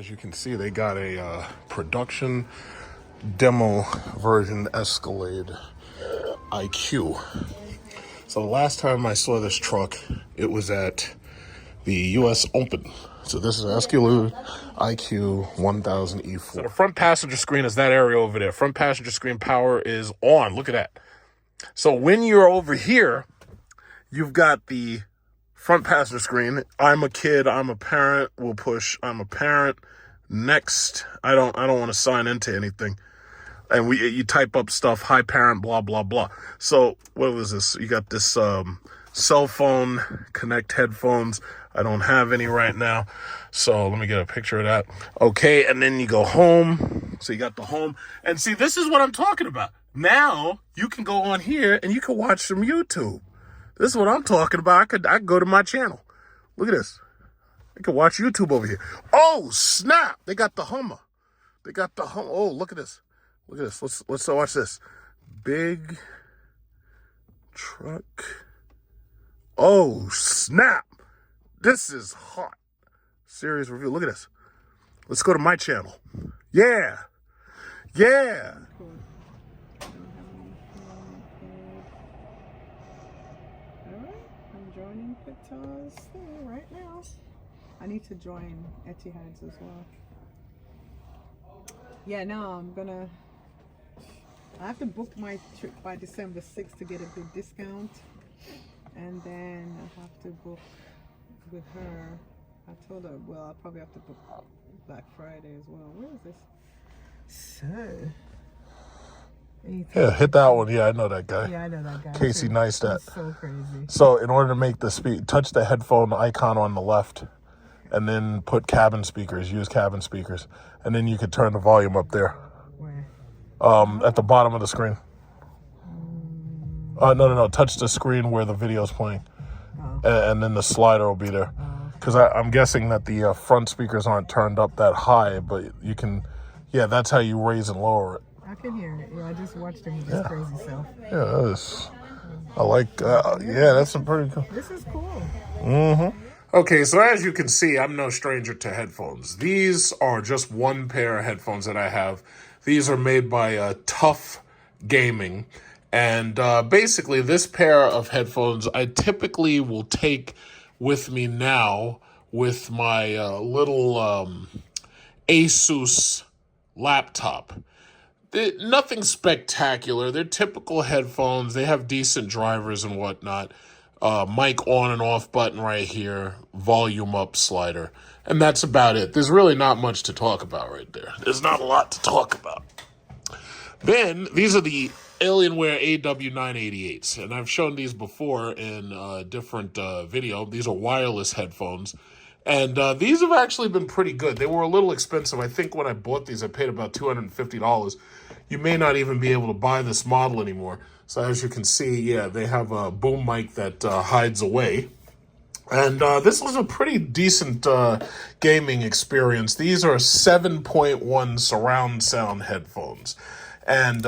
As you can see, they got a production demo version Escalade IQ. So the last time I saw this truck, it was at the US Open. So this is Escalade IQ 1000E4. So the front passenger screen is that area over there. Front passenger screen power is on. Look at that. So when you're over here, you've got the front passenger screen. I'm a kid, I'm a parent. We'll push I'm a parent. Next, I don't want to sign into anything. And you type up stuff, hi parent, blah, blah, blah. So what was this? You got this cell phone, connect headphones. I don't have any right now. So let me get a picture of that. Okay, and then you go home. So you got the home. And see, this is what I'm talking about. Now you can go on here and you can watch some YouTube. This is what I'm talking about. I could go to my channel. Look at this. I could watch YouTube over here. Oh, snap. They got the Hummer. They got the Hummer. Oh, look at this. Look at this. Let's watch this. Big truck. Oh, snap. This is hot. Serious review. Look at this. Let's go to my channel. Yeah. Yeah. Joining Patas right now. I need to join Etihad's as well. Yeah, no, I have to book my trip by December 6th to get a big discount. And then I have to book with her. I told her, well, I'll probably have to book Black Friday as well. Where is this? So. Yeah, hit that one. Yeah, I know that guy. Yeah, I know that guy. Casey Neistat. So crazy. So in order to make the speed, touch the headphone icon on the left and then put cabin speakers, use cabin speakers. And then you could turn the volume up there. Where? At the bottom of the screen. No. Touch the screen where the video's playing. Oh. And then the slider will be there. Because I'm guessing that the front speakers aren't turned up that high, but you can, yeah, that's how you raise and lower it. I can hear it. Yeah, I just watched him with his crazy self. Yeah, that is. I like. Yeah, that's a pretty cool. This is cool. Mm-hmm. Okay, so as you can see, I'm no stranger to headphones. These are just one pair of headphones that I have. These are made by Tough Gaming, and basically, this pair of headphones I typically will take with me now with my little Asus laptop. Nothing spectacular. They're typical headphones. They have decent drivers and whatnot. Mic on and off button right here. Volume up slider. And that's about it. There's really not much to talk about right there. There's not a lot to talk about. Then, these are the Alienware AW988s. And I've shown these before in a different video. These are wireless headphones. And these have actually been pretty good. They were a little expensive. I think when I bought these, I paid about $250. You may not even be able to buy this model anymore. So as you can see, yeah, they have a boom mic that hides away. And this was a pretty decent gaming experience. These are 7.1 surround sound headphones. And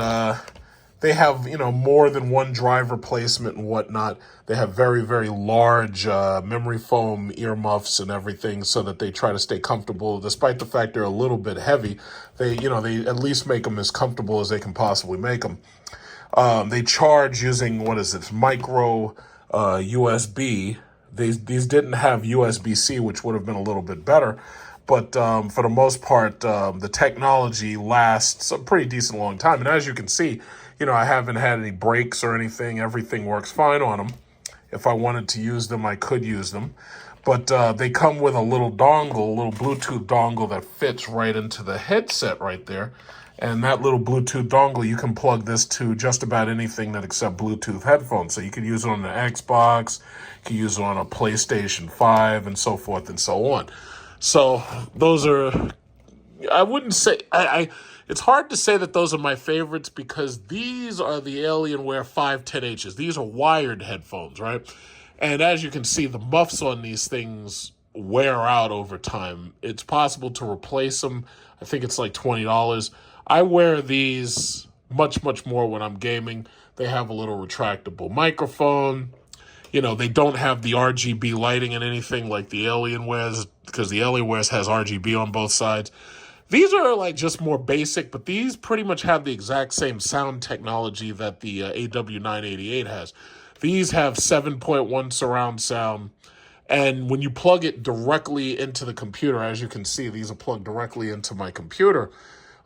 they have, more than one driver placement and whatnot. They have very, very large memory foam earmuffs and everything so that they try to stay comfortable. Despite the fact they're a little bit heavy, they at least make them as comfortable as they can possibly make them. They charge using, micro USB. These didn't have USB-C, which would have been a little bit better. But for the most part, the technology lasts a pretty decent long time. And as you can see, I haven't had any breaks or anything. Everything works fine on them. If I wanted to use them, I could use them. But they come with a little Bluetooth dongle that fits right into the headset right there. And that little Bluetooth dongle, you can plug this to just about anything that accepts Bluetooth headphones. So you can use it on an Xbox, you can use it on a PlayStation 5, and so forth and so on. So those are, I wouldn't say, it's hard to say that those are my favorites because these are the Alienware 510Hs. These are wired headphones, right? And as you can see, the muffs on these things wear out over time. It's possible to replace them. I think it's like $20. I wear these much, much more when I'm gaming. They have a little retractable microphone. they don't have the RGB lighting and anything like the Alienwares, because the Alienwares has RGB on both sides. These are like just more basic, but these pretty much have the exact same sound technology that the AW988 has. These have 7.1 surround sound, and when you plug it directly into the computer, as you can see, these are plugged directly into my computer.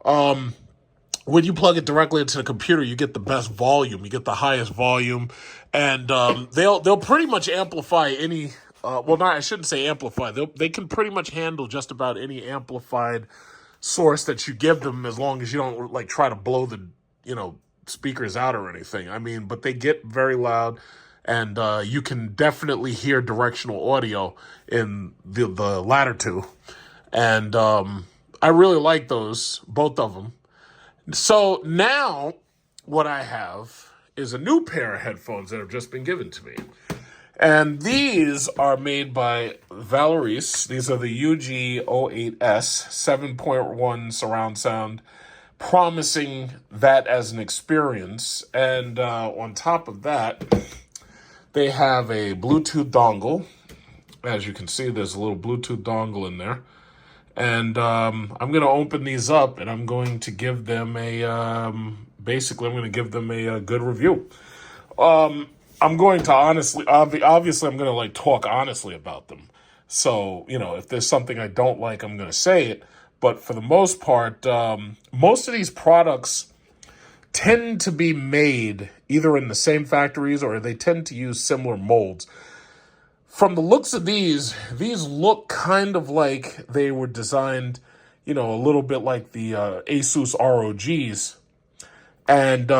When you plug it directly into the computer, you get the best volume. You get the highest volume, and they'll pretty much amplify any. I shouldn't say amplify. They can pretty much handle just about any amplified source that you give them, as long as you don't like try to blow the speakers out or anything. I mean, but they get very loud, and you can definitely hear directional audio in the latter two, and I really like those, both of them. So now what I have is a new pair of headphones that have just been given to me. And these are made by VALORISE. These are the UG-08s, 7.1 surround sound, promising that as an experience. And on top of that, they have a Bluetooth dongle. As you can see, there's a little Bluetooth dongle in there. And I'm going to open these up, and I'm going to give them a good review. I'm going to obviously, I'm going to like talk honestly about them. So, if there's something I don't like, I'm going to say it. But for the most part, most of these products tend to be made either in the same factories, or they tend to use similar molds. From the looks of these look kind of like they were designed, a little bit like the Asus ROGs. And,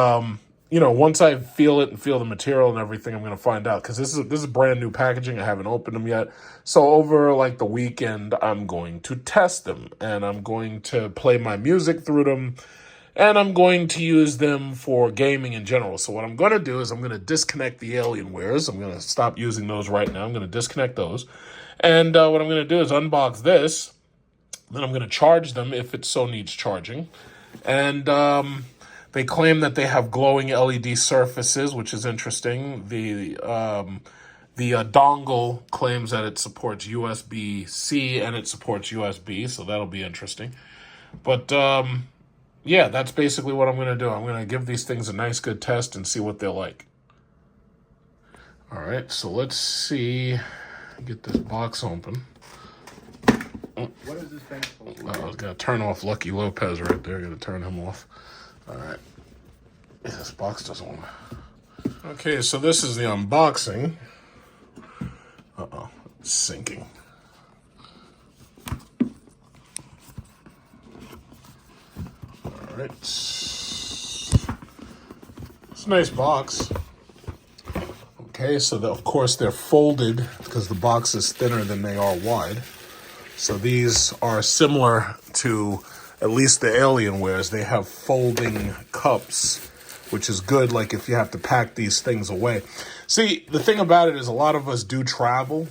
once I feel it and feel the material and everything, I'm going to find out. Because this is brand new packaging. I haven't opened them yet. So over like the weekend, I'm going to test them. And I'm going to play my music through them. And I'm going to use them for gaming in general. So what I'm going to do is I'm going to disconnect the Alienwares. I'm going to stop using those right now. I'm going to disconnect those. And what I'm going to do is unbox this. Then I'm going to charge them if it so needs charging. And they claim that they have glowing LED surfaces, which is interesting. The dongle claims that it supports USB-C and it supports USB, so that'll be interesting. But yeah, that's basically what I'm going to do. I'm going to give these things a nice good test and see what they're like. All right, so let's see. Get this box open. What is this thing supposed to do? I was going to turn off Lucky Lopez right there. Going to turn him off. All right. This box doesn't want to. Okay, so this is the unboxing. Uh-oh, it's sinking. All right. It's a nice box. Okay, so of course they're folded because the box is thinner than they are wide. So these are similar to at least the Alienwares. They have folding cups, which is good, like if you have to pack these things away. See, the thing about it is a lot of us do travel.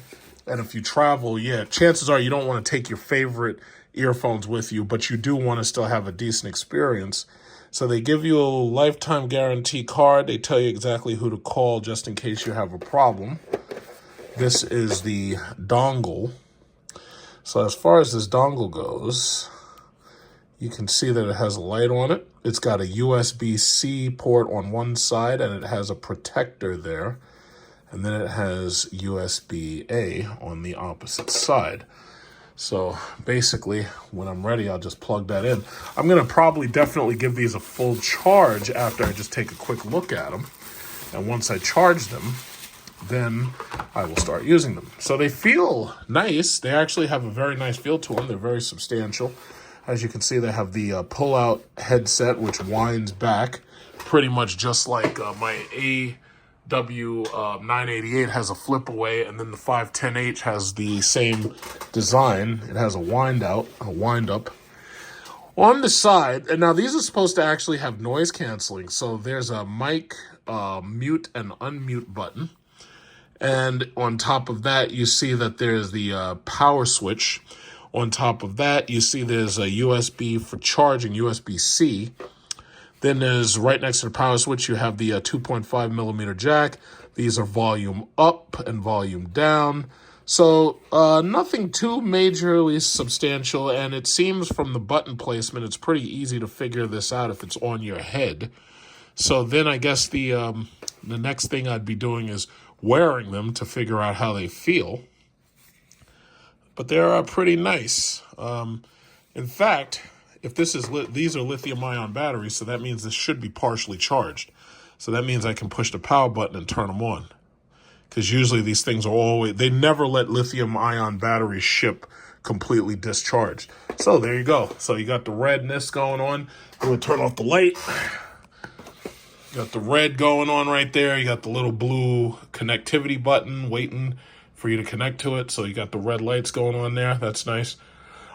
And if you travel, chances are you don't want to take your favorite earphones with you, but you do want to still have a decent experience. So they give you a lifetime guarantee card. They tell you exactly who to call just in case you have a problem. This is the dongle. So as far as this dongle goes, you can see that it has a light on it. It's got a USB-C port on one side, and it has a protector there. And then it has USB-A on the opposite side. So basically, when I'm ready, I'll just plug that in. I'm going to definitely give these a full charge after I just take a quick look at them. And once I charge them, then I will start using them. So they feel nice. They actually have a very nice feel to them. They're very substantial. As you can see, they have the pull-out headset, which winds back pretty much just like my AW988 has a flip away, and then the 510H has the same design. It has a wind up. On the side, and now these are supposed to actually have noise canceling. So there's a mic mute and unmute button. And on top of that, you see that there's the power switch. On top of that, you see there's a USB for charging, USB-C. Then there's right next to the power switch, you have the 2.5 millimeter jack. These are volume up and volume down. So nothing too majorly substantial, and it seems from the button placement, it's pretty easy to figure this out if it's on your head. So then I guess the next thing I'd be doing is wearing them to figure out how they feel. But they're pretty nice. In fact, if this is these are lithium-ion batteries, so that means this should be partially charged. So that means I can push the power button and turn them on. Because usually these things are always, they never let lithium-ion batteries ship completely discharged. So there you go. So you got the redness going on. I'm going to turn off the light. You got the red going on right there. You got the little blue connectivity button waiting for you to connect to it. So you got the red lights going on there. That's nice.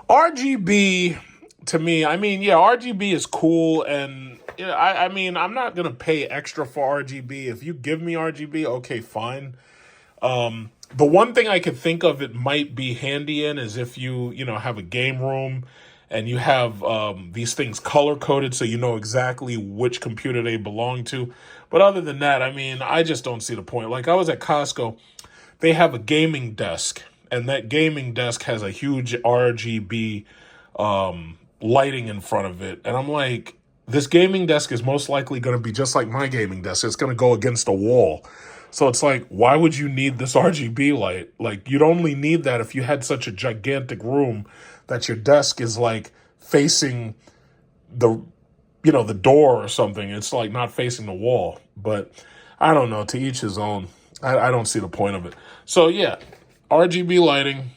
RGB, to me, I mean, yeah, RGB is cool. And yeah, I mean, I'm not going to pay extra for RGB. If you give me RGB, okay, fine. The one thing I could think of it might be handy in is if you have a game room and you have these things color-coded so you know exactly which computer they belong to. But other than that, I mean, I just don't see the point. Like, I was at Costco. They have a gaming desk, and that gaming desk has a huge RGB lighting in front of it. And I'm like, this gaming desk is most likely going to be just like my gaming desk. It's going to go against a wall. So it's like, why would you need this RGB light? Like, you'd only need that if you had such a gigantic room that your desk is like facing the door or something. It's like not facing the wall. But I don't know, to each his own. I don't see the point of it. So yeah, RGB lighting.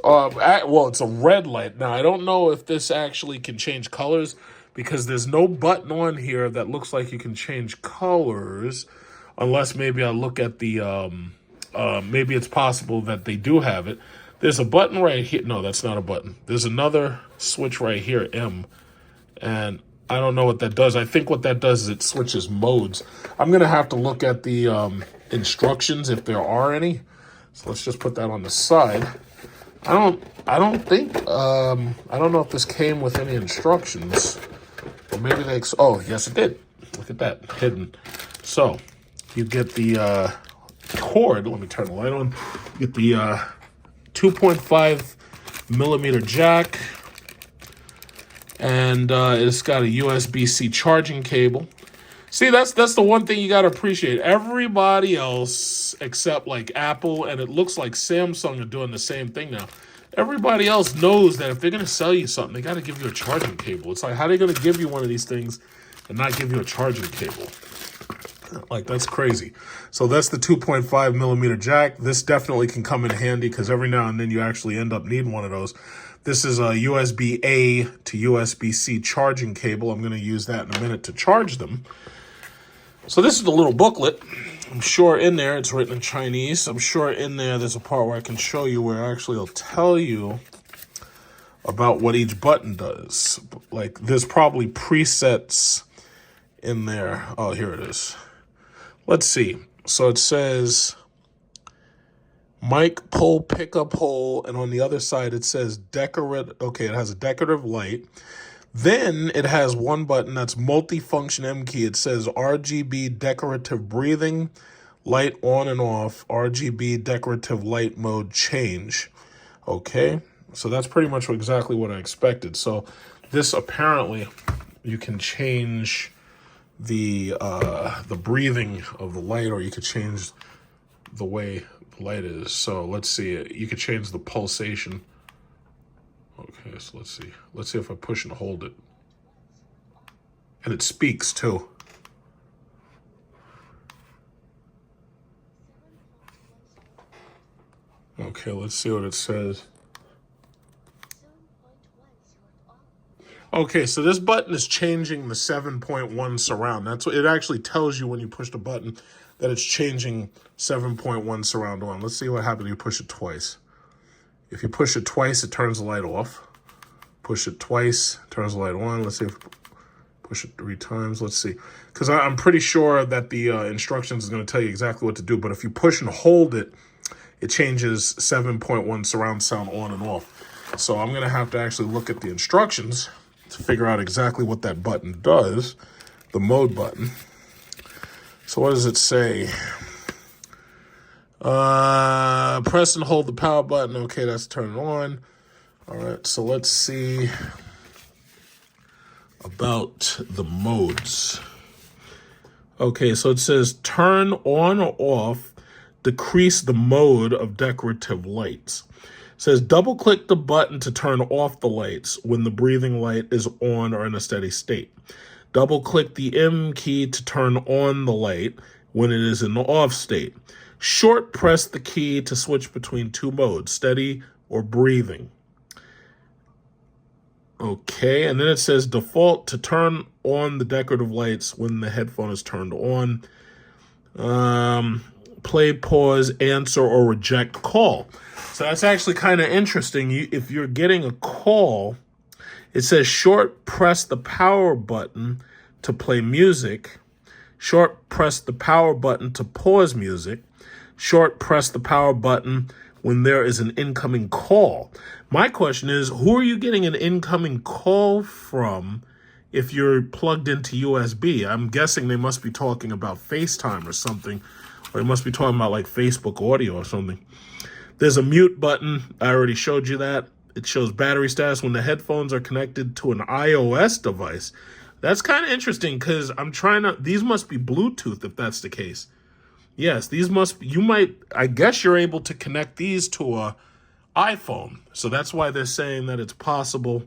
Well, it's a red light. Now, I don't know if this actually can change colors because there's no button on here that looks like you can change colors. Unless maybe I look at the, maybe it's possible that they do have it. There's a button right here. No, that's not a button. There's another switch right here, M. And I don't know what that does. I think what that does is it switches modes. I'm going to have to look at the instructions if there are any. So let's just put that on the side. I don't think, I don't know if this came with any instructions. Or maybe they, oh, yes it did. Look at that, hidden. So, you get the cord. Let me turn the light on. You get the 2.5 millimeter jack. And it's got a USB-C charging cable. See, that's the one thing you got to appreciate. Everybody else, except like Apple, and it looks like Samsung are doing the same thing now. Everybody else knows that if they're going to sell you something, they got to give you a charging cable. It's like, how are they going to give you one of these things and not give you a charging cable? Like, that's crazy. So that's the 2.5 millimeter jack. This definitely can come in handy because every now and then you actually end up needing one of those. This is a USB-A to USB-C charging cable. I'm going to use that in a minute to charge them. So this is the little booklet. I'm sure in there, it's written in Chinese. I'm sure in there there's a part where I can show you where actually it'll tell you about what each button does. Like, there's probably presets in there. Oh, here it is. Let's see. So it says mic, pull, pickup hole, and on the other side it says decorative. Okay, it has a decorative light. Then it has one button that's multifunction M key. It says RGB decorative breathing, light on and off, RGB decorative light mode change. Okay, so that's pretty much exactly what I expected. So this apparently you can change the breathing of the light, or you could change the way the light is. So let's see, you could change the pulsation. Okay, so let's see. Let's see if I push and hold it. And it speaks too. Okay, let's see what it says. Okay, so this button is changing the 7.1 surround. That's what it actually tells you when you push the button, that it's changing 7.1 surround on. Let's see what happens when you push it twice. If you push it twice, it turns the light off. Push it twice, turns the light on. Let's see if push it 3 times. Let's see. Because I'm pretty sure that the instructions is going to tell you exactly what to do. But if you push and hold it, it changes 7.1 surround sound on and off. So I'm going to have to actually look at the instructions to figure out exactly what that button does, the mode button. So what does it say? Press and hold the power button. Okay, that's turn it on. All right, so let's see about the modes. Okay, so it says turn on or off, decrease the mode of decorative lights. It says double click the button to turn off the lights when the breathing light is on or in a steady state. Double click the M key to turn on the light when it is in the off state. Short press the key to switch between two modes, steady or breathing. Okay, and then it says default to turn on the decorative lights when the headphone is turned on. Play, pause, answer, or reject call. So that's actually kind of interesting. If you're getting a call, it says short press the power button to play music. Short press the power button to pause music. Short press the power button when there is an incoming call. My question is, who are you getting an incoming call from if you're plugged into USB? I'm guessing they must be talking about FaceTime or something, or they must be talking about like Facebook audio or something. There's a mute button. I already showed you that. It shows battery status when the headphones are connected to an iOS device. That's kind of interesting because these must be Bluetooth if that's the case. Yes, I guess you're able to connect these to a iPhone. So that's why they're saying that it's possible.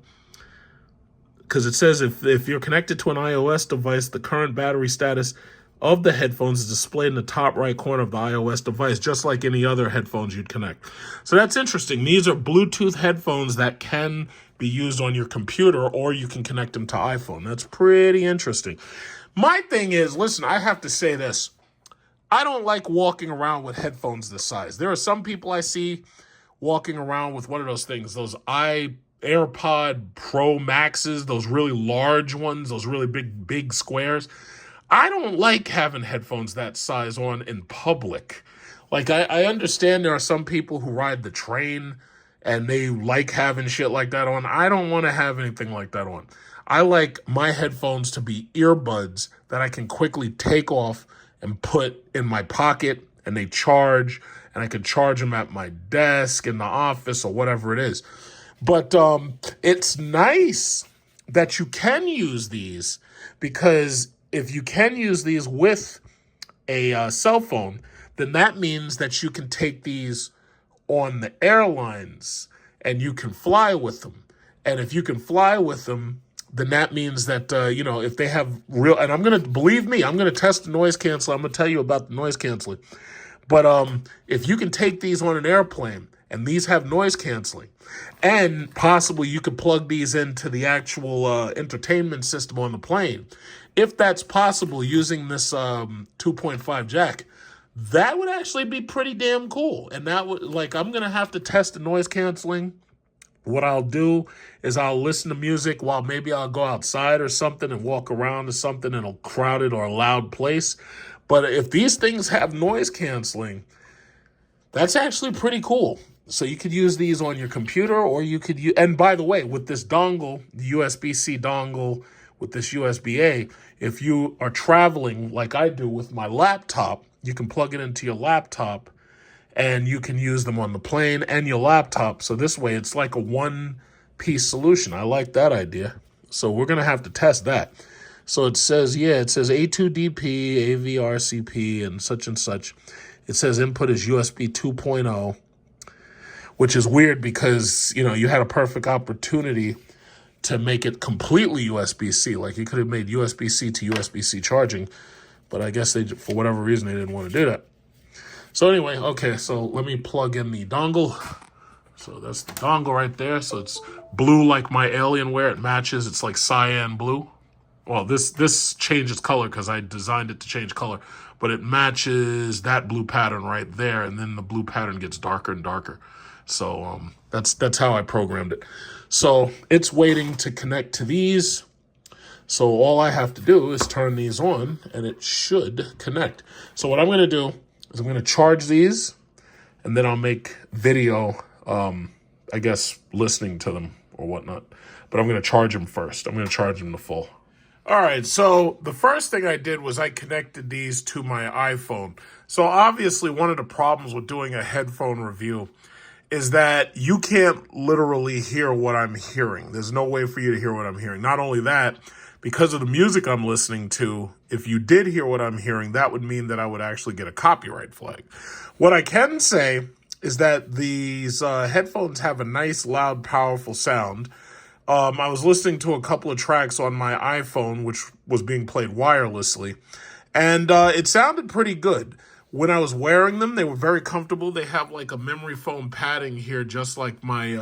Because it says if you're connected to an iOS device, the current battery status of the headphones is displayed in the top right corner of the iOS device, just like any other headphones you'd connect. So that's interesting. These are Bluetooth headphones that can be used on your computer, or you can connect them to iPhone. That's pretty interesting. My thing is, listen, I have to say this. I don't like walking around with headphones this size. There are some people I see walking around with one of those things, those AirPod Pro Maxes, those really large ones, those really big squares. I don't like having headphones that size on in public. Like, I understand there are some people who ride the train and they like having shit like that on. I don't want to have anything like that on. I like my headphones to be earbuds that I can quickly take off and put in my pocket, and they charge, and I can charge them at my desk, in the office, or whatever it is. But it's nice that you can use these, because if you can use these with a cell phone, then that means that you can take these on the airlines and you can fly with them. And if you can fly with them, then that means that, if they have real, and I'm going to test the noise canceling. I'm going to tell you about the noise canceling. But if you can take these on an airplane and these have noise canceling, and possibly you could plug these into the actual entertainment system on the plane, if that's possible using this 2.5 jack, that would actually be pretty damn cool. And that would, I'm going to have to test the noise canceling. What I'll do is I'll listen to music while maybe I'll go outside or something and walk around to something in a crowded or a loud place. But if these things have noise canceling, that's actually pretty cool. So you could use these on your computer, or you could use, and by the way, with this dongle, the USB-C dongle with this USB-A, if you are traveling like I do with my laptop, you can plug it into your laptop and you can use them on the plane and your laptop. So this way, it's like a one-piece solution. I like that idea. So we're going to have to test that. So it says A2DP, AVRCP, and such. It says input is USB 2.0, which is weird because, you had a perfect opportunity to make it completely USB-C. Like, you could have made USB-C to USB-C charging, but I guess for whatever reason, they didn't want to do that. So anyway, okay, so let me plug in the dongle. So that's the dongle right there. So it's blue like my Alienware. It matches. It's like cyan blue. Well, this changes color because I designed it to change color. But it matches that blue pattern right there. And then the blue pattern gets darker and darker. So that's how I programmed it. So it's waiting to connect to these. So all I have to do is turn these on and it should connect. So what I'm going to do is I'm going to charge these, and then I'll make video, I guess, listening to them or whatnot. but I'm going to charge them first. I'm going to charge them to full. All right, so the first thing I did was I connected these to my iPhone. So obviously one of the problems with doing a headphone review is that you can't literally hear what I'm hearing. There's no way for you to hear what I'm hearing. Not only that, because of the music I'm listening to, if you did hear what I'm hearing, that would mean that I would actually get a copyright flag. What I can say is that these headphones have a nice, loud, powerful sound. I was listening to a couple of tracks on my iPhone, which was being played wirelessly, and it sounded pretty good. When I was wearing them, they were very comfortable. They have like a memory foam padding here, just like my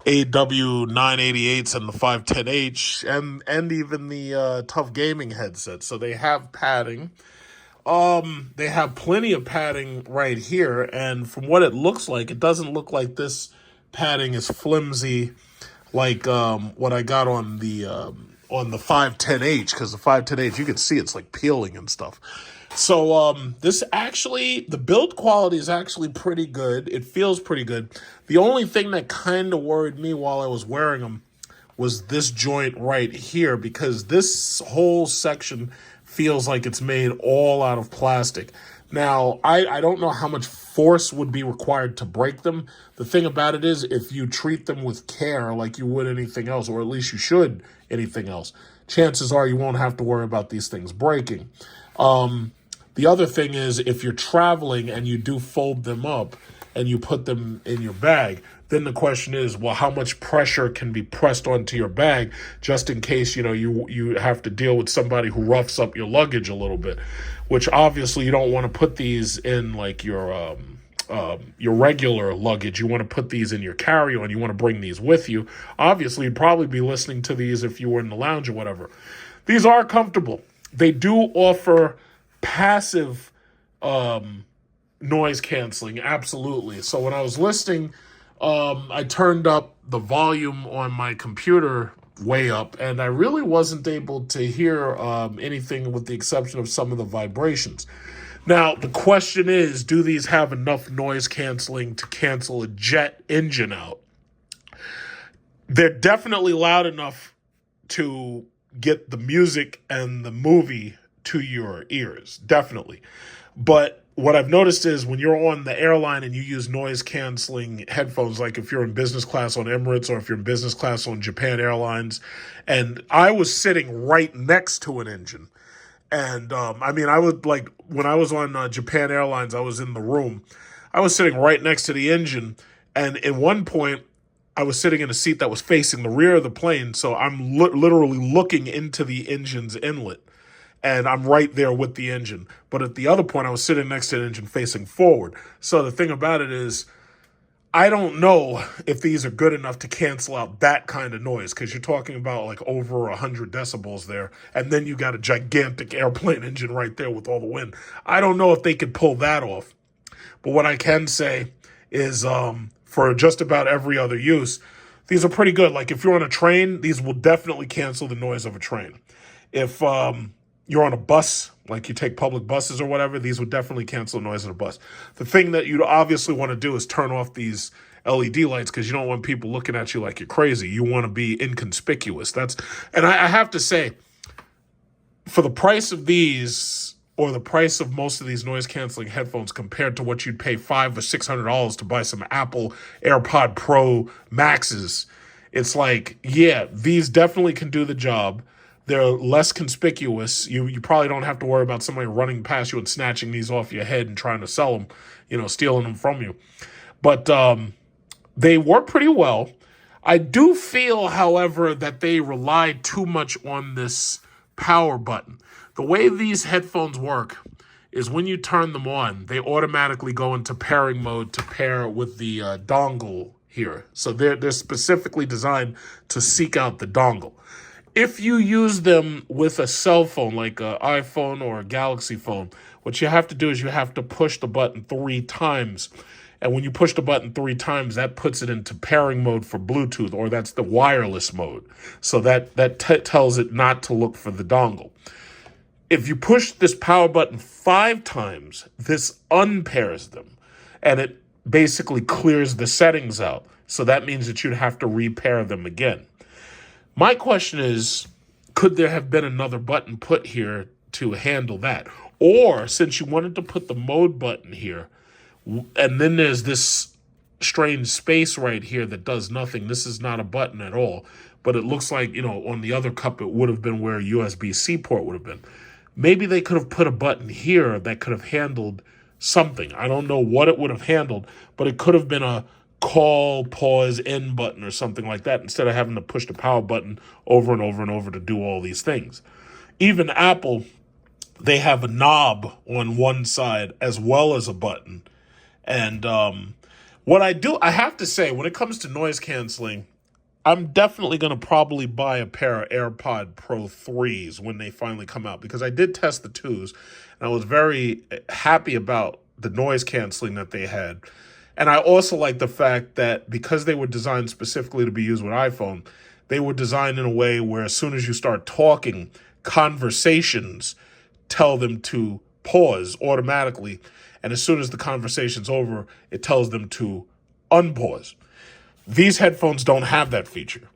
AW988s and the 510H, and even the Tough Gaming headset. So they have padding. They have plenty of padding right here, and from what it looks like, it doesn't look like this padding is flimsy like what I got on the 510H, because the 510H, you can see it's like peeling and stuff. So this actually, the build quality is actually pretty good. It feels pretty good. The only thing that kind of worried me while I was wearing them was this joint right here, because this whole section feels like it's made all out of plastic. Now, I don't know how much force would be required to break them. The thing about it is, if you treat them with care like you would anything else, or at least you should anything else, chances are you won't have to worry about these things breaking. The other thing is, if you're traveling and you do fold them up and you put them in your bag, then the question is, well, how much pressure can be pressed onto your bag just in case, you have to deal with somebody who roughs up your luggage a little bit, which obviously you don't want to put these in like your regular luggage. You want to put these in your carry-on. You want to bring these with you. Obviously, you'd probably be listening to these if you were in the lounge or whatever. These are comfortable. They do offer passive noise canceling, absolutely. So when I was listening, I turned up the volume on my computer way up, and I really wasn't able to hear anything with the exception of some of the vibrations. Now, the question is, do these have enough noise canceling to cancel a jet engine out? They're definitely loud enough to get the music and the movie to your ears, definitely. But what I've noticed is when you're on the airline and you use noise canceling headphones, like if you're in business class on Emirates or if you're in business class on Japan Airlines, and I was sitting right next to an engine. And I would like, when I was on Japan Airlines, I was in the room. I was sitting right next to the engine. And at one point, I was sitting in a seat that was facing the rear of the plane. So I'm literally looking into the engine's inlet. And I'm right there with the engine. But at the other point, I was sitting next to the engine facing forward. So the thing about it is, I don't know if these are good enough to cancel out that kind of noise, because you're talking about like over 100 decibels there. And then you got a gigantic airplane engine right there with all the wind. I don't know if they could pull that off. But what I can say is for just about every other use, these are pretty good. Like if you're on a train, these will definitely cancel the noise of a train. If you're on a bus, like you take public buses or whatever, these would definitely cancel the noise of the bus. The thing that you'd obviously want to do is turn off these LED lights, because you don't want people looking at you like you're crazy. You want to be inconspicuous. And I have to say, for the price of these, or the price of most of these noise canceling headphones compared to what you'd pay $500 or $600 to buy some Apple AirPod Pro Maxes, it's like, yeah, these definitely can do the job. They're less conspicuous. You probably don't have to worry about somebody running past you and snatching these off your head and trying to sell them, stealing them from you. But they work pretty well. I do feel, however, that they rely too much on this power button. The way these headphones work is when you turn them on, they automatically go into pairing mode to pair with the dongle here. So they're specifically designed to seek out the dongle. If you use them with a cell phone, like an iPhone or a Galaxy phone, what you have to do is you have to push the button 3 times. And when you push the button 3 times, that puts it into pairing mode for Bluetooth, or that's the wireless mode. So that tells it not to look for the dongle. If you push this power button 5 times, this unpairs them. And it basically clears the settings out. So that means that you'd have to repair them again. My question is, could there have been another button put here to handle that? Or since you wanted to put the mode button here, and then there's this strange space right here that does nothing. This is not a button at all, but it looks like, on the other cup, it would have been where a USB-C port would have been. Maybe they could have put a button here that could have handled something. I don't know what it would have handled, but it could have been a call, pause, end button or something like that, instead of having to push the power button over and over and over to do all these things. Even Apple, they have a knob on one side as well as a button. And what I have to say, when it comes to noise canceling, I'm definitely going to probably buy a pair of AirPod Pro 3s when they finally come out, because I did test the 2s, and I was very happy about the noise canceling that they had. And I also like the fact that because they were designed specifically to be used with iPhone, they were designed in a way where as soon as you start talking, conversations tell them to pause automatically. And as soon as the conversation's over, it tells them to unpause. These headphones don't have that feature.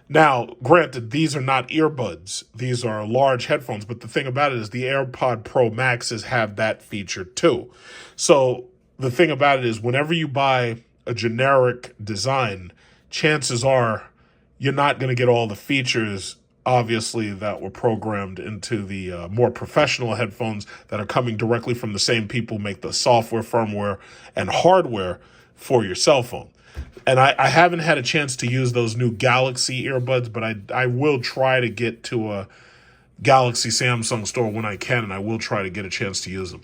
Now, granted, these are not earbuds. These are large headphones. But the thing about it is the AirPod Pro Maxes have that feature too. So the thing about it is whenever you buy a generic design, chances are you're not going to get all the features, obviously, that were programmed into the more professional headphones that are coming directly from the same people who make the software, firmware, and hardware for your cell phone. And I haven't had a chance to use those new Galaxy earbuds, but I will try to get to a Galaxy Samsung store when I can, and I will try to get a chance to use them.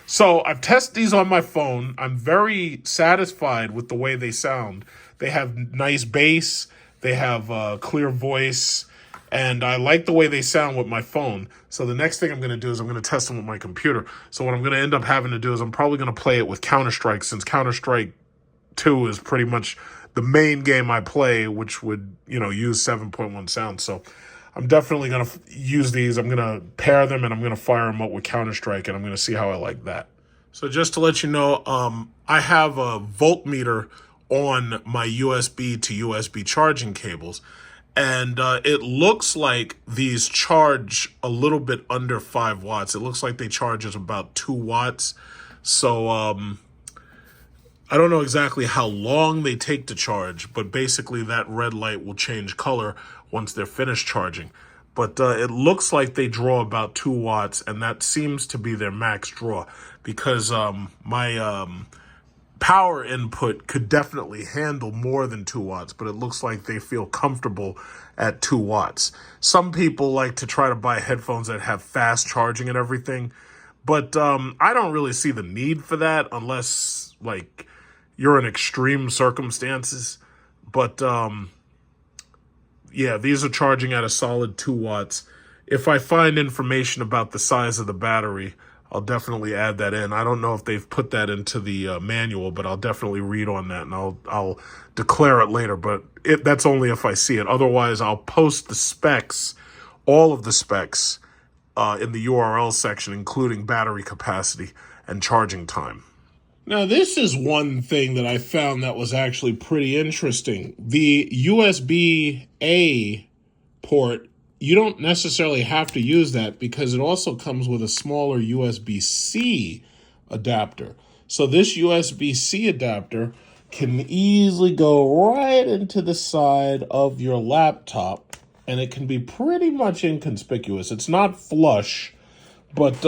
So I've tested these on my phone. I'm very satisfied with the way they sound. They have nice bass. They have clear voice. And I like the way they sound with my phone. So the next thing I'm going to do is I'm going to test them with my computer. So what I'm going to end up having to do is I'm probably going to play it with Counter-Strike, since Counter-Strike 2 is pretty much the main game I play, which would, use 7.1 sound. So I'm definitely going to use these. I'm going to pair them and I'm going to fire them up with Counter-Strike, and I'm going to see how I like that. So just to let you know, I have a voltmeter on my USB to USB charging cables. And it looks like these charge a little bit under 5 watts. It looks like they charge at about 2 watts. So I don't know exactly how long they take to charge, but basically that red light will change color once they're finished charging. But it looks like they draw about 2 watts, and that seems to be their max draw, because my power input could definitely handle more than 2 watts, but it looks like they feel comfortable at 2 watts. Some people like to try to buy headphones that have fast charging and everything, but I don't really see the need for that unless, like, you're in extreme circumstances. But yeah, these are charging at a solid 2 watts. If I find information about the size of the battery, I'll definitely add that in. I don't know if they've put that into the manual, but I'll definitely read on that, and I'll declare it later. But that's only if I see it. Otherwise, I'll post the specs, all of the specs, in the URL section, including battery capacity and charging time. Now, this is one thing that I found that was actually pretty interesting. The USB-A port, you don't necessarily have to use that because it also comes with a smaller USB-C adapter. So this USB-C adapter can easily go right into the side of your laptop, and it can be pretty much inconspicuous. It's not flush, but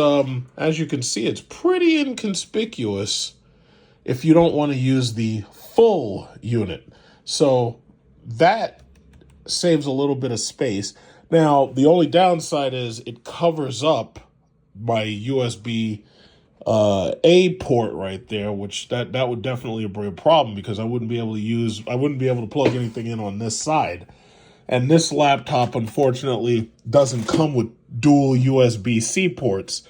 as you can see, it's pretty inconspicuous if you don't want to use the full unit. So that saves a little bit of space. Now, the only downside is it covers up my USB A port right there, which that would definitely be a problem, because I wouldn't be able to plug anything in on this side. And this laptop, unfortunately, doesn't come with dual USB-C ports.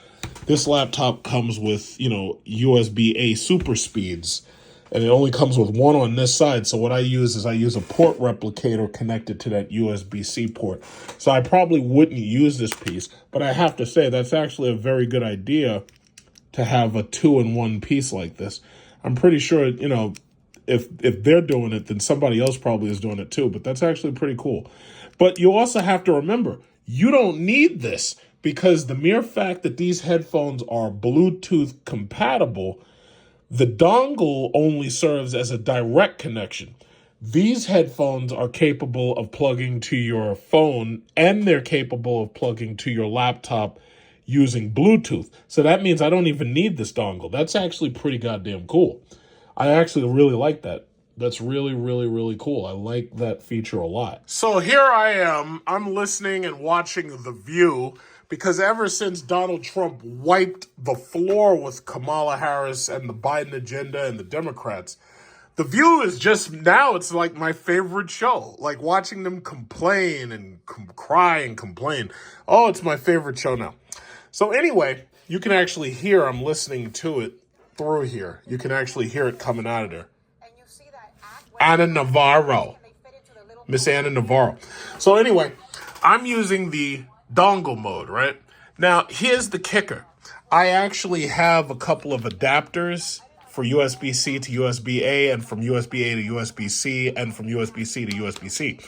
This laptop comes with, USB-A super speeds, and it only comes with one on this side. So what I use is a port replicator connected to that USB-C port. So I probably wouldn't use this piece, but I have to say that's actually a very good idea to have a 2-in-1 piece like this. I'm pretty sure, if they're doing it, then somebody else probably is doing it too. But that's actually pretty cool. But you also have to remember, you don't need this, because the mere fact that these headphones are Bluetooth compatible, the dongle only serves as a direct connection. These headphones are capable of plugging to your phone, and they're capable of plugging to your laptop using Bluetooth. So that means I don't even need this dongle. That's actually pretty goddamn cool. I actually really like that. That's really, really, really cool. I like that feature a lot. So here I am. I'm listening and watching The View, because ever since Donald Trump wiped the floor with Kamala Harris and the Biden agenda and the Democrats, The View is just, now it's like my favorite show. Like watching them complain and cry and complain. Oh, it's my favorite show now. So anyway, you can actually hear, I'm listening to it through here. You can actually hear it coming out of there. Anna Navarro. Miss Anna Navarro. So anyway, I'm using the dongle mode, right? Now, here's the kicker. I actually have a couple of adapters for USB-C to USB-A, and from USB-A to USB-C, and from USB-C to USB-C.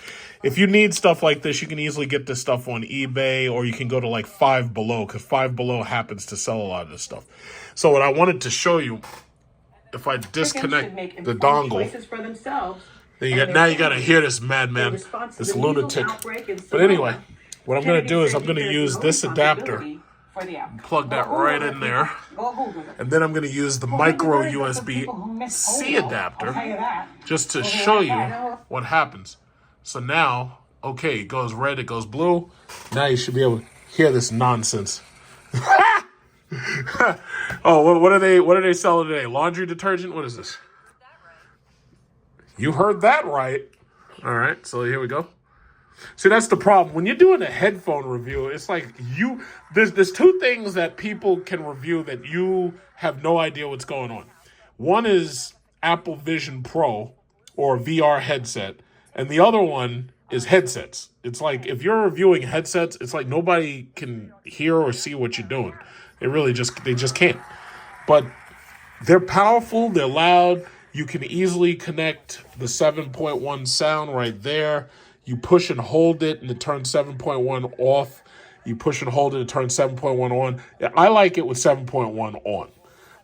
If you need stuff like this, you can easily get this stuff on eBay, or you can go to like Five Below, because Five Below happens to sell a lot of this stuff. So what I wanted to show you, if I disconnect the dongle, now you got to hear this madman, this lunatic. But anyway, what I'm going to do is I'm going to use this adapter, plug that right in there, and then I'm going to use the micro USB-C adapter just to show you what happens. So now, okay, it goes red, it goes blue. Now you should be able to hear this nonsense. Oh, what are they selling today? Laundry detergent? What is this? You heard that right. All right, so here we go. See, that's the problem. When you're doing a headphone review, it's like there's two things that people can review that you have no idea what's going on. One is Apple Vision Pro or VR headset, and the other one is headsets. It's like if you're reviewing headsets, it's like nobody can hear or see what you're doing. They just can't. But they're powerful, they're loud. You can easily connect the 7.1 sound right there. You push and hold it, and it turns 7.1 off. You push and hold it, it turns 7.1 on. I like it with 7.1 on.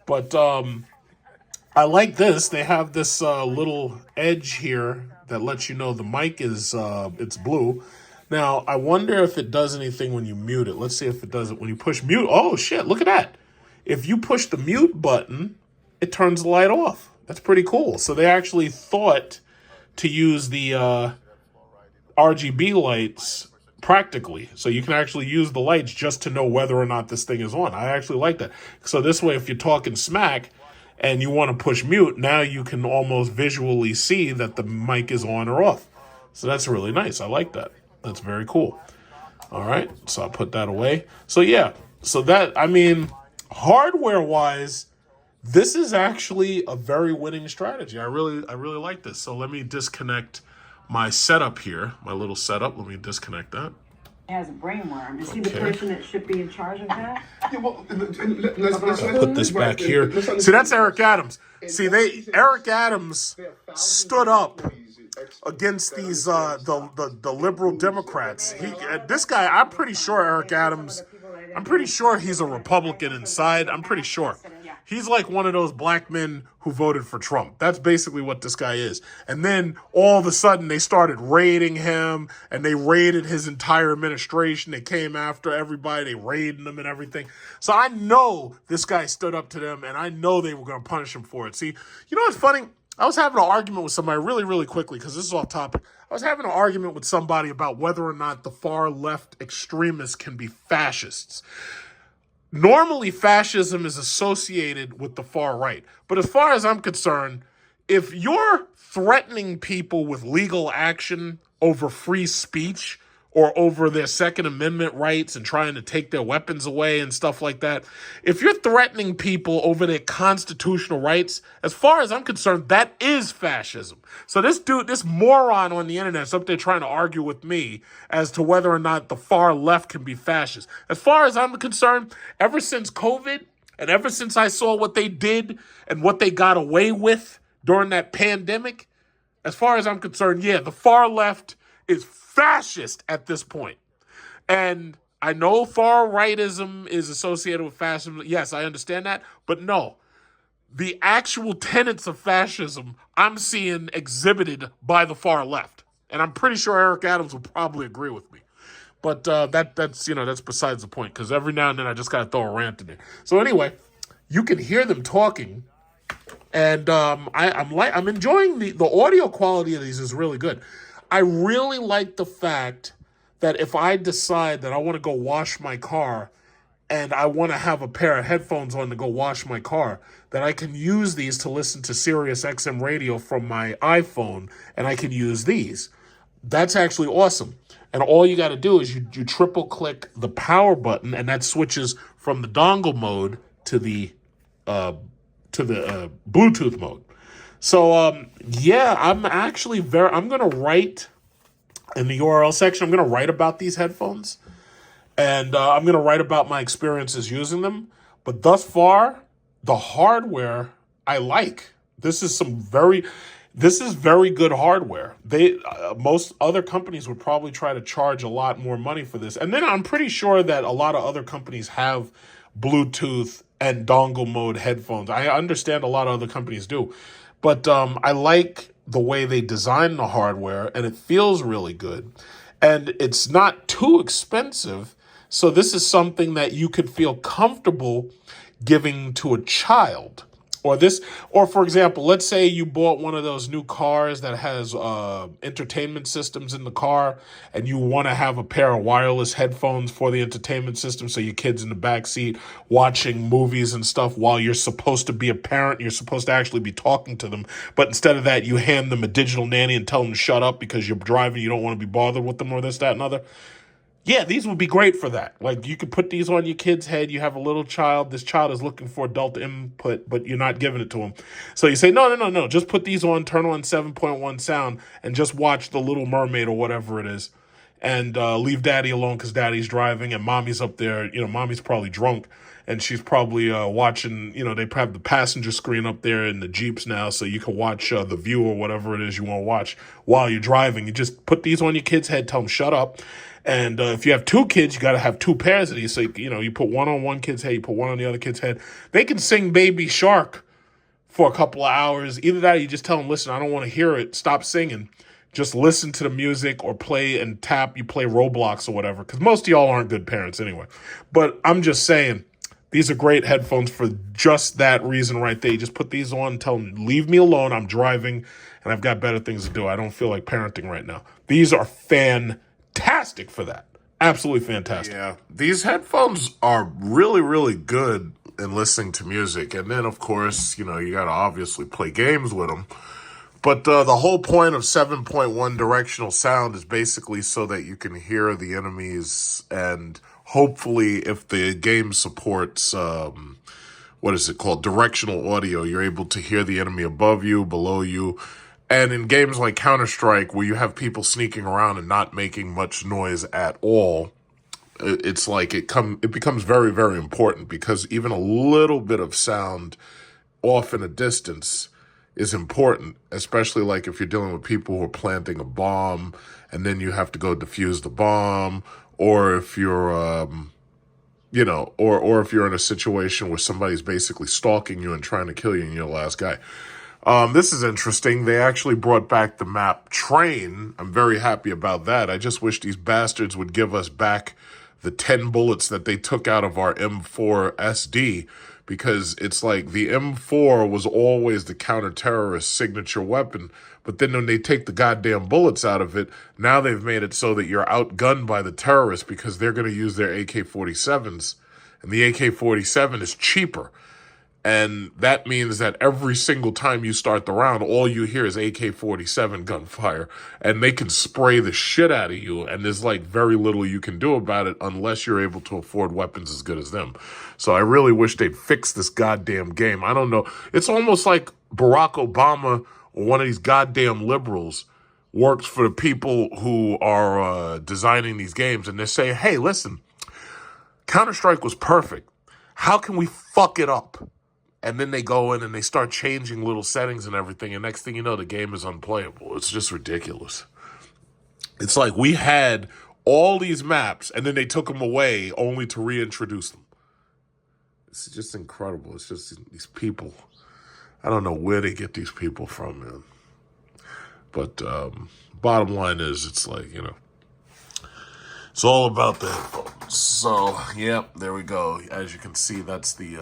But I like this. They have this little edge here that lets you know the mic is it's blue. Now, I wonder if it does anything when you mute it. Let's see if it does it when you push mute. Oh, shit, look at that. If you push the mute button, it turns the light off. That's pretty cool. So they actually thought to use the RGB lights practically. So you can actually use the lights just to know whether or not this thing is on. I actually like that. So this way, if you're talking smack and you want to push mute, now you can almost visually see that the mic is on or off. So that's really nice. I like that. That's very cool. All right. So I'll put that away. So yeah. So that, I mean, hardware-wise, this is actually a very winning strategy. I really like this. So let me disconnect my setup here, my little setup. Let me disconnect that. Has a brainworm. Is he the person that should be in charge of that? Yeah, well, let's put this back here. See, that's Eric Adams. See, Eric Adams stood up against these the liberal Democrats. This guy, I'm pretty sure Eric Adams, I'm pretty sure he's a Republican inside. I'm pretty sure. He's like one of those black men who voted for Trump. That's basically what this guy is. And then all of a sudden they started raiding him, and they raided his entire administration. They came after everybody. They raided him and everything. So I know this guy stood up to them, and I know they were going to punish him for it. See, you know what's funny? I was having an argument with somebody really quickly, because this is off topic. I was having an argument with somebody about whether or not the far left extremists can be fascists. Normally, fascism is associated with the far right. But as far as I'm concerned, if you're threatening people with legal action over free speech or over their Second Amendment rights and trying to take their weapons away and stuff like that, if you're threatening people over their constitutional rights, as far as I'm concerned, that is fascism. So this moron on the internet is up there trying to argue with me as to whether or not the far left can be fascist. As far as I'm concerned, ever since COVID and ever since I saw what they did and what they got away with during that pandemic, as far as I'm concerned, yeah, the far left is fascist at this point. And I know far rightism is associated with fascism. Yes, I understand that. But no, the actual tenets of fascism I'm seeing exhibited by the far left. And I'm pretty sure Eric Adams will probably agree with me. But that's besides the point, because every now and then I just got to throw a rant in there. So anyway, you can hear them talking. And I'm enjoying the audio quality of these is really good. I really like the fact that if I decide that I want to go wash my car and I want to have a pair of headphones on to go wash my car, that I can use these to listen to Sirius XM radio from my iPhone, and I can use these. That's actually awesome. And all you got to do is you triple click the power button, and that switches from the dongle mode to the Bluetooth mode. So, I'm actually I'm going to write in the URL section, I'm going to write about these headphones, and I'm going to write about my experiences using them. But thus far, the hardware I like. This is very good hardware. Most other companies would probably try to charge a lot more money for this. And then I'm pretty sure that a lot of other companies have Bluetooth and dongle mode headphones. I understand a lot of other companies do. But I like the way they design the hardware, and it feels really good. And it's not too expensive, so this is something that you could feel comfortable giving to a child. Or for example, let's say you bought one of those new cars that has entertainment systems in the car, and you want to have a pair of wireless headphones for the entertainment system, so your kid's in the back seat watching movies and stuff while you're supposed to be a parent. You're supposed to actually be talking to them, but instead of that, you hand them a digital nanny and tell them to shut up because you're driving, you don't want to be bothered with them, or this, that, and other. Yeah, these would be great for that. Like, you could put these on your kid's head. You have a little child. This child is looking for adult input, but you're not giving it to him. So you say, no. Just put these on, turn on 7.1 sound, and just watch The Little Mermaid or whatever it is. And leave daddy alone because daddy's driving and mommy's up there. Mommy's probably drunk. And she's probably watching, they have the passenger screen up there in the Jeeps now, so you can watch The View or whatever it is you want to watch while you're driving. You just put these on your kid's head, tell them shut up. And if you have two kids, you got to have two pairs of these. So, you put one on one kid's head, you put one on the other kid's head. They can sing Baby Shark for a couple of hours. Either that or you just tell them, listen, I don't want to hear it. Stop singing. Just listen to the music or play and tap. You play Roblox or whatever, because most of y'all aren't good parents anyway. But I'm just saying, these are great headphones for just that reason right there. You just put these on, tell them, leave me alone. I'm driving and I've got better things to do. I don't feel like parenting right now. These are fantastic for that. Absolutely fantastic. Yeah, these headphones are really, really good in listening to music. And then, of course, you got to obviously play games with them. But the whole point of 7.1 directional sound is basically so that you can hear the enemies, and hopefully if the game supports, directional audio, you're able to hear the enemy above you, below you. And in games like Counter-Strike, where you have people sneaking around and not making much noise at all, it's like it becomes very, very important, because even a little bit of sound off in a distance is important, especially like if you're dealing with people who are planting a bomb and then you have to go defuse the bomb, or if you're, or if you're in a situation where somebody's basically stalking you and trying to kill you and you're the last guy. This is interesting. They actually brought back the map Train. I'm very happy about that. I just wish these bastards would give us back the 10 bullets that they took out of our M4 SD, because it's like the M4 was always the counter-terrorist signature weapon, but then when they take the goddamn bullets out of it, now they've made it so that you're outgunned by the terrorists because they're going to use their AK-47s, and the AK-47 is cheaper. And that means that every single time you start the round, all you hear is AK-47 gunfire, and they can spray the shit out of you, and there's like very little you can do about it unless you're able to afford weapons as good as them. So I really wish they'd fix this goddamn game. I don't know. It's almost like Barack Obama or one of these goddamn liberals works for the people who are designing these games, and they're saying, hey, listen, Counter-Strike was perfect. How can we fuck it up? and then they go in and they start changing little settings and everything, and next thing you know, the game is unplayable. It's just ridiculous. It's like we had all these maps, and then they took them away only to reintroduce them. It's just incredible. It's just these people. I don't know where they get these people from, man. But bottom line is, it's like, you know, it's all about the headphones. So, yep, there we go. As you can see, that's the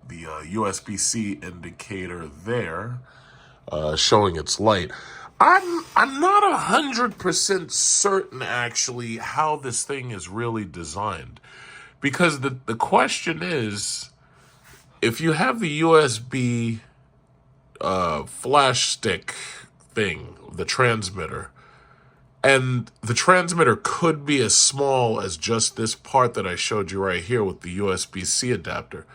USB-C indicator there, showing its light. I'm not 100% certain, actually, how this thing is really designed. Because the question is, if you have the USB flash stick thing, the transmitter, and the transmitter could be as small as just this part that I showed you right here with the USB-C adapter,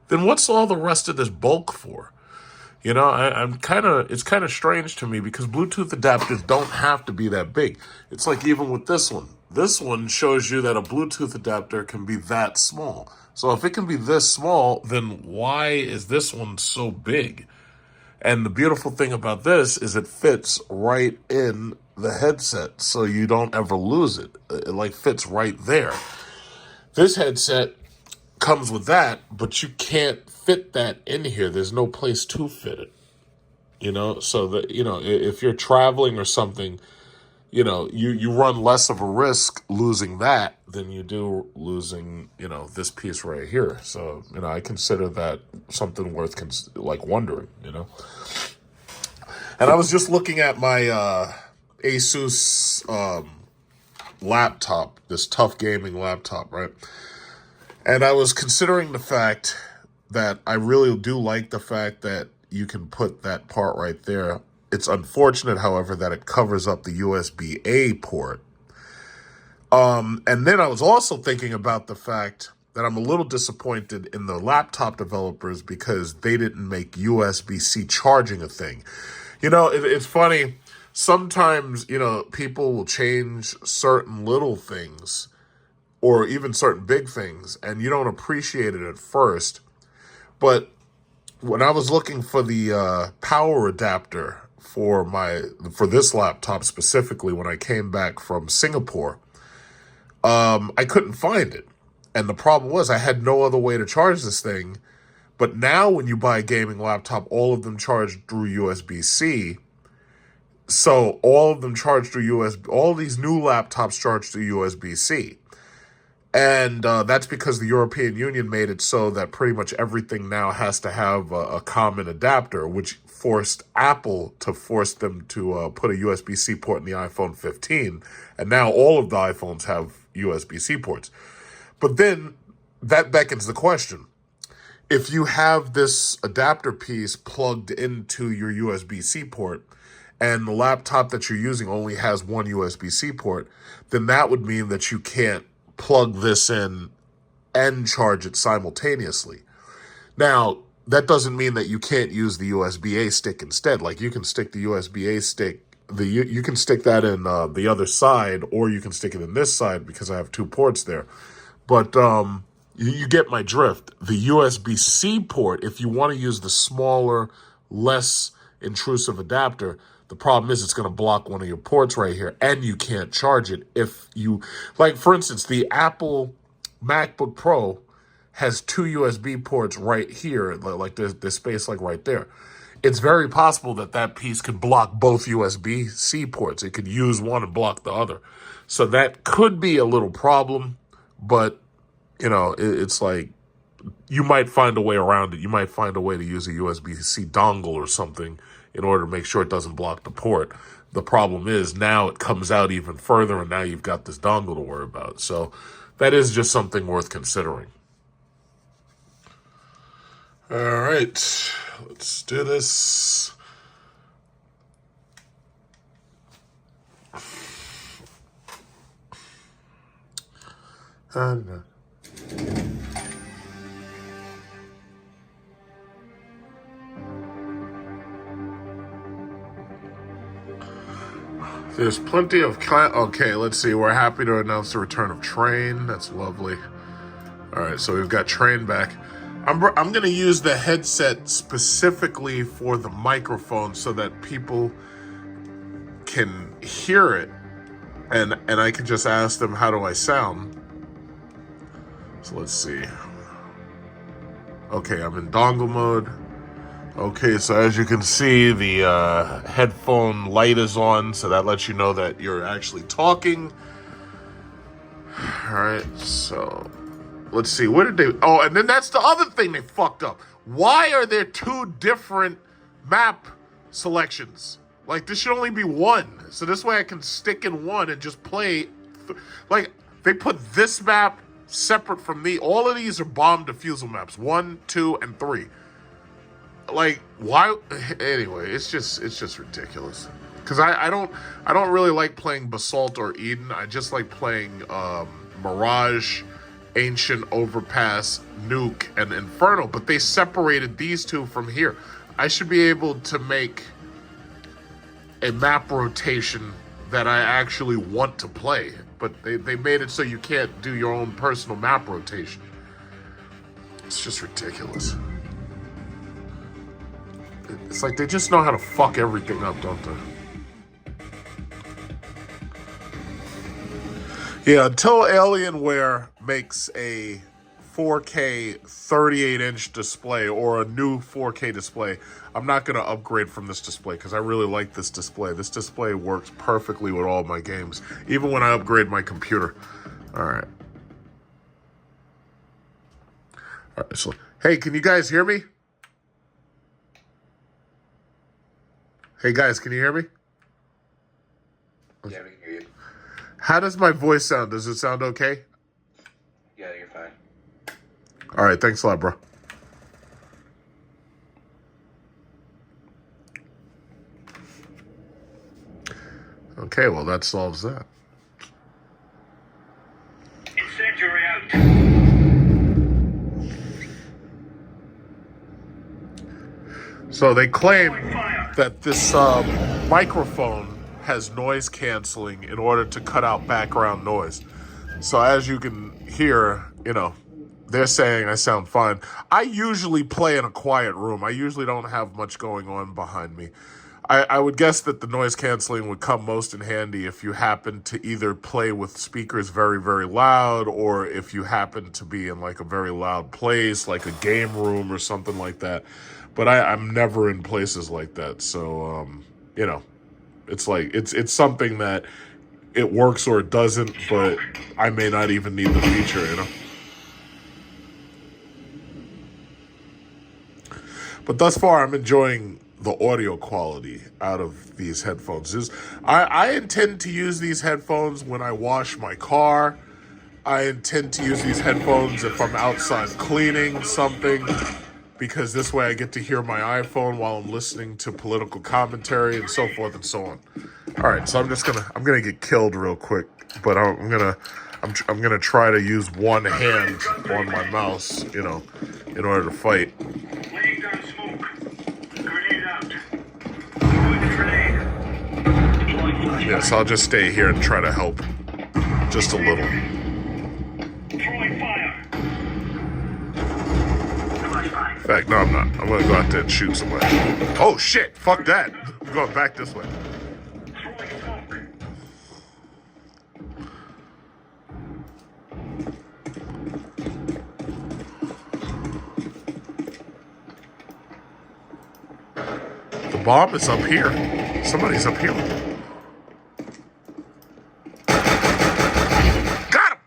then what's all the rest of this bulk for? You know, it's kind of strange to me because Bluetooth adapters don't have to be that big. It's like even with this one. This one shows you that a Bluetooth adapter can be that small. So if it can be this small, then why is this one so big? And the beautiful thing about this is it fits right in the headset, so you don't ever lose it. It like fits right there. This headset comes with that, but you can't fit that in here. There's no place to fit it. You know, so that, you know, if you're traveling or something, you know, you run less of a risk losing that than you do losing, you know, this piece right here. So, you know, I consider that something worth wondering, you know. And I was just looking at my Asus laptop, this tough gaming laptop, right? And I was considering the fact that I really do like the fact that you can put that part right there. It's unfortunate, however, that it covers up the USB-A port. And then I was also thinking about the fact that I'm a little disappointed in the laptop developers because they didn't make USB-C charging a thing. You know, it's funny. Sometimes, you know, people will change certain little things or even certain big things, and you don't appreciate it at first. But when I was looking for the power adapter for this laptop specifically, when I came back from Singapore, I couldn't find it. And the problem was I had no other way to charge this thing. But now when you buy a gaming laptop, all of them charge through USB-C. So all of them charge through USB. All these new laptops charge through USB-C. And that's because the European Union made it so that pretty much everything now has to have a common adapter, which forced Apple to force them to put a USB-C port in the iPhone 15. And now all of the iPhones have USB-C ports. But then that beckons the question. If you have this adapter piece plugged into your USB-C port and the laptop that you're using only has one USB-C port, then that would mean that you can't plug this in and charge it simultaneously. Now, that doesn't mean that you can't use the USB-A stick instead. Like, you can stick the USB-A stick, you can stick that in the other side, or you can stick it in this side because I have two ports there. But you get my drift. The USB-C port, if you want to use the smaller, less intrusive adapter, the problem is it's going to block one of your ports right here, and you can't charge it if you, like, for instance, the Apple MacBook Pro has two USB ports right here, like there's space like right there. It's very possible that that piece could block both USB-C ports. It could use one and block the other. So that could be a little problem, but, you know, it's like you might find a way around it. You might find a way to use a USB-C dongle or something in order to make sure it doesn't block the port. The problem is now it comes out even further, and now you've got this dongle to worry about. So that is just something worth considering. All right, let's do this. There's plenty of okay, let's see. We're happy to announce the return of Train. That's lovely. All right, so we've got Train back. I'm gonna use the headset specifically for the microphone so that people can hear it, and I can just ask them, how do I sound? So let's see. Okay, I'm in dongle mode. Okay, so as you can see, the headphone light is on, so that lets you know that you're actually talking. All right, so let's see. What did they? Oh, and then that's the other thing they fucked up. Why are there two different map selections? Like, this should only be one. So this way I can stick in one and just play. Like, they put this map separate from me. All of these are bomb defusal maps. 1, 2, and 3. Like, why? Anyway, it's just ridiculous. Because I don't really like playing Basalt or Eden. I just like playing Mirage, Ancient, Overpass, Nuke, and Infernal. But they separated these two from here. I should be able to make a map rotation that I actually want to play. But they made it so you can't do your own personal map rotation. It's just ridiculous. It's like they just know how to fuck everything up, don't they? Yeah, until Alienware makes a 4K 38-inch display or a new 4K display, I'm not going to upgrade from this display because I really like this display. This display works perfectly with all my games, even when I upgrade my computer. All right. All right, so, hey, can you guys hear me? Hey guys, can you hear me? Yeah, we can hear you. How does my voice sound? Does it sound okay? Yeah, you're fine. All right, thanks a lot, bro. Okay, well, that solves that. Incendiary out. So they claim that this microphone has noise canceling in order to cut out background noise. So as you can hear, you know, they're saying I sound fine. I usually play in a quiet room. I usually don't have much going on behind me. I would guess that the noise canceling would come most in handy if you happen to either play with speakers very, very loud, or if you happen to be in like a very loud place, like a game room or something like that. But I'm never in places like that. So, you know, it's like, it's something that it works or it doesn't, but I may not even need the feature, you know? But thus far, I'm enjoying the audio quality out of these headphones. I intend to use these headphones when I wash my car. I intend to use these headphones if I'm outside cleaning something, because this way I get to hear my iPhone while I'm listening to political commentary and so forth and so on. All right, so I'm gonna get killed real quick, but I'm gonna try to use one hand on my mouse, you know, in order to fight. Laying down smoke. Grenade out. Throwing a grenade. Deploying flashbang. Yes, I'll just stay here and try to help just a little. Throwing fire. Flashbang. In fact, no, I'm not. I'm gonna go out there and shoot somebody. Oh shit! Fuck that! I'm going back this way. Throwing smoke. The bomb is up here. Somebody's up here. Got him!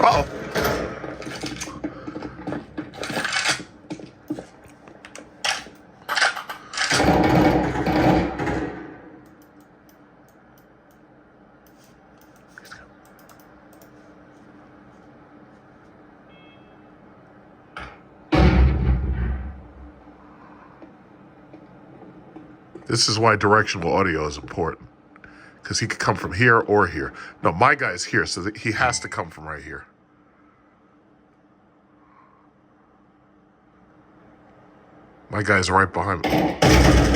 Uh-oh. This is why directional audio is important. Because he could come from here or here. No, my guy's here, so he has to come from right here. My guy's right behind me.